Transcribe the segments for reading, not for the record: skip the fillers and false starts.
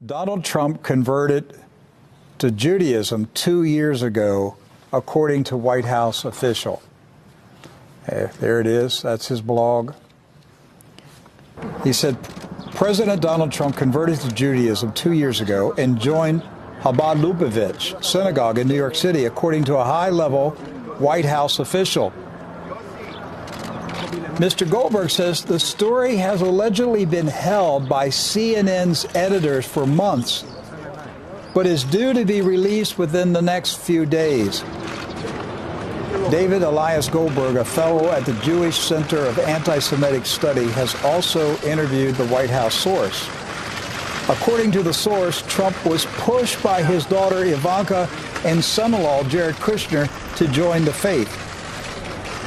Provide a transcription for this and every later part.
Donald Trump converted to Judaism 2 years ago, according to White House official. There it is. That's his blog. He said, President Donald Trump converted to Judaism 2 years ago and joined Chabad Lubavitch Synagogue in New York City, according to a high-level White House official. Mr. Goldberg says the story has allegedly been held by CNN's editors for months, but is due to be released within the next few days. David Elias Goldberg, a fellow at the Jewish Center of Anti-Semitic Study, has also interviewed the White House source. According to the source, Trump was pushed by his daughter Ivanka and son-in-law Jared Kushner to join the faith.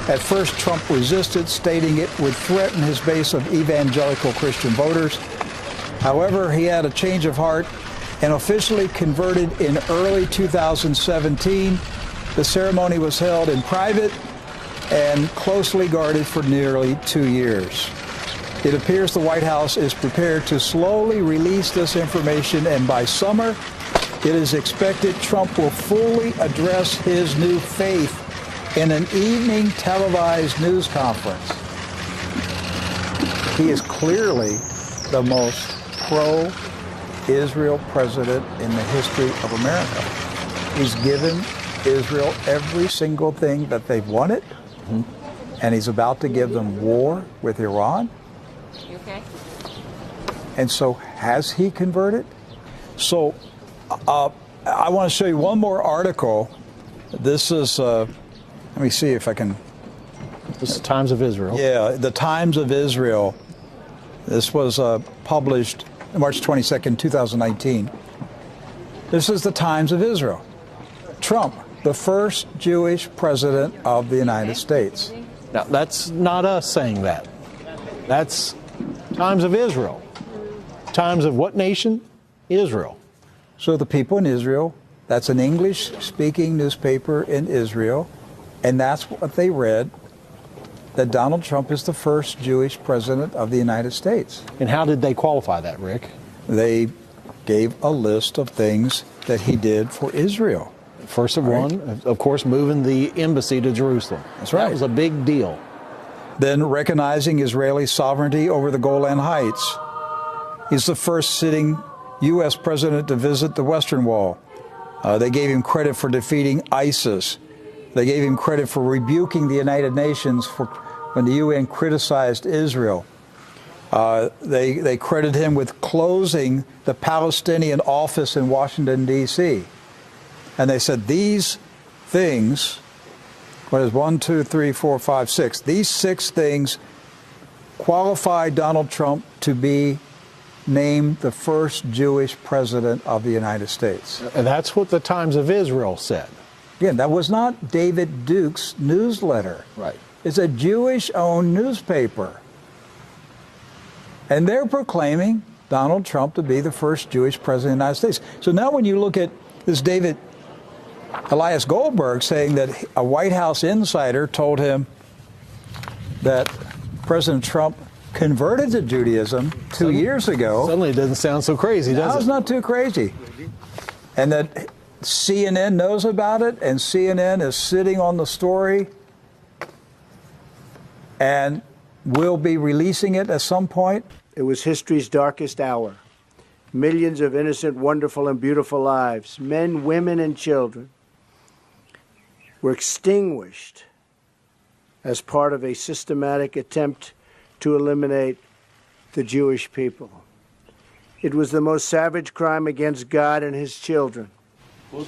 At first, Trump resisted, stating it would threaten his base of evangelical Christian voters. However, he had a change of heart and officially converted in early 2017. The ceremony was held in private and closely guarded for nearly 2 years. It appears the White House is prepared to slowly release this information, and by summer, it is expected Trump will fully address his new faith in an evening televised news conference. He is clearly the most pro-Israel president in the history of America. He's given Israel every single thing that they've wanted, and he's about to give them war with Iran. You okay? And so, has he converted? So, I want to show you one more article. This is, let me see if I can. This is the Times of Israel. Yeah, the Times of Israel. This was published March 22nd, 2019. This is the Times of Israel. Trump, the first Jewish president of the United States. Now, that's not us saying that. That's Times of Israel. Times of what nation? Israel. So the people in Israel, that's an English-speaking newspaper in Israel, and that's what they read, that Donald Trump is the first Jewish president of the United States. And how did they qualify that, Rick? They gave a list of things that he did for Israel. First of one, of course, moving the embassy to Jerusalem. That's right. That was a big deal. Then recognizing Israeli sovereignty over the Golan Heights. He's the first sitting U.S. president to visit the Western Wall. They gave him credit for defeating ISIS. They gave him credit for rebuking the United Nations when the UN criticized Israel. They credit him with closing the Palestinian office in Washington, D.C. And they said these things, what is 1, 2, 3, 4, 5, 6, these 6 things qualify Donald Trump to be named the first Jewish president of the United States. And that's what the Times of Israel said. Again, that was not David Duke's newsletter. Right. It's a Jewish-owned newspaper. And they're proclaiming Donald Trump to be the first Jewish president of the United States. So now when you look at this David Elias Goldberg saying that a White House insider told him that President Trump converted to Judaism 2 years ago. Suddenly it doesn't sound so crazy, does it? Now it's not too crazy. And that CNN knows about it, and CNN is sitting on the story and will be releasing it at some point. It was history's darkest hour. Millions of innocent, wonderful, and beautiful lives, men, women, and children, were extinguished as part of a systematic attempt to eliminate the Jewish people. It was the most savage crime against God and his children. We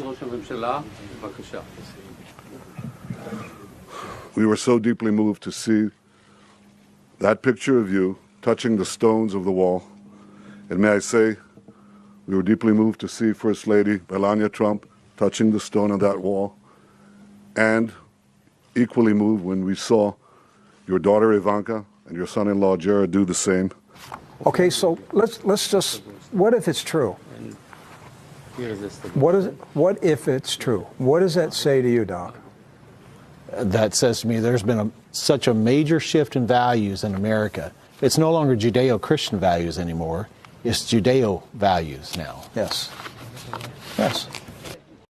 were so deeply moved to see that picture of you touching the stones of the wall. And may I say, we were deeply moved to see First Lady Melania Trump touching the stone on that wall. And equally moved when we saw your daughter Ivanka and your son-in-law Jared do the same. Okay, so let's just, what if it's true? What if it's true? What does that say to you, Doc? That says to me there's been such a major shift in values in America. It's no longer Judeo-Christian values anymore. It's Judeo values now. Yes. Yes.